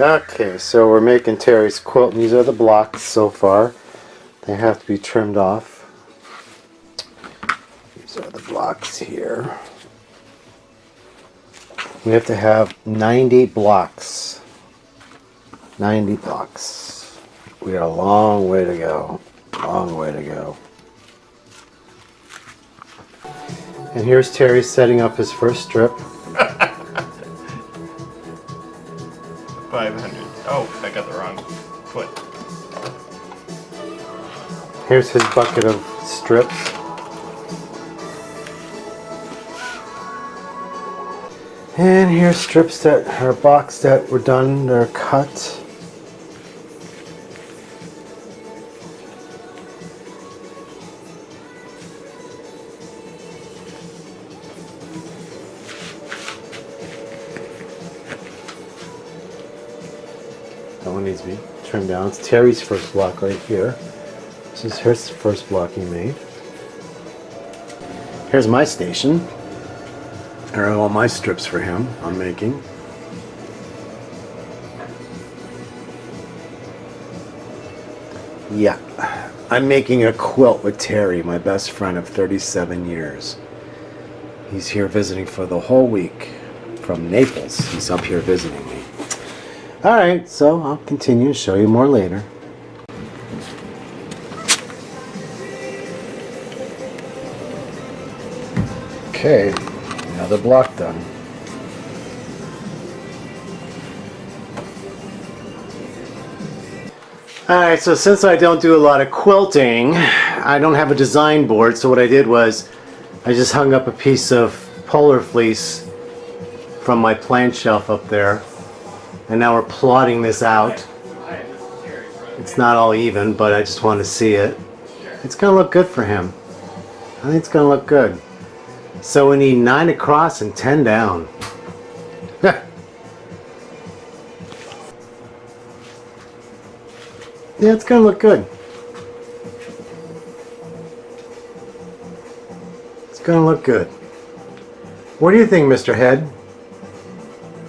Okay, so we're making Terry's quilt, and these are the blocks so far. They have to be trimmed off. These are the blocks here. We have to have 90 blocks. 90 blocks. We got a long way to go. Long way to go. And here's Terry setting up his first strip. 500. Oh, I got the wrong foot. Here's his bucket of strips. And here's strips that are boxed that were done, they're cut. That one needs to be trimmed down. It's Terry's first block right here. This is his first block he made. Here's my station. Here are all my strips for him I'm making. Yeah, I'm making a quilt with Terry, my best friend of 37 years. He's here visiting for the whole week. From Naples, he's up here visiting me. Alright, so I'll continue to show you more later. Okay, another block done. Alright, so since I don't do a lot of quilting, I don't have a design board, so what I did was I just hung up a piece of polar fleece from my plant shelf up there. And now we're plotting this out. It's not all even, but I just want to see it. It's going to look good for him. I think it's going to look good. So we need 9 across and 10 down. Yeah, it's going to look good. It's going to look good. What do you think, Mr. Head?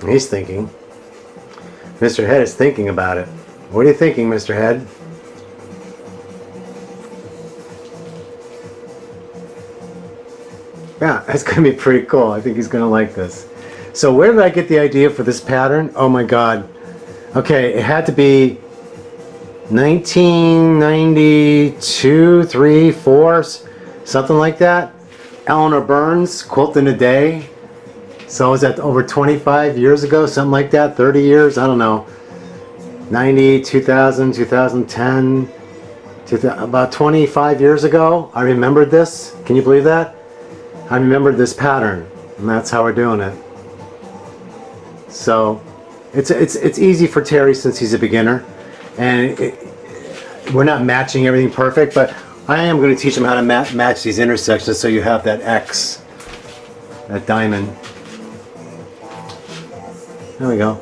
He's thinking. Mr. Head is thinking about it. What are you thinking, Mr. Head? Yeah, that's going to be pretty cool. I think he's going to like this. So where did I get the idea for this pattern? Oh my God. Okay, it had to be 1992, 3, 4, something like that. Eleanor Burns, Quilt in a Day. So was that over 25 years ago, something like that, 30 years, I don't know. 90, 2000, 2010, about 25 years ago, I remembered this. Can you believe that? I remembered this pattern, and that's how we're doing it. So it's easy for Terry since he's a beginner, and we're not matching everything perfect, but I am going to teach him how to match these intersections so you have that X, that diamond. There we go.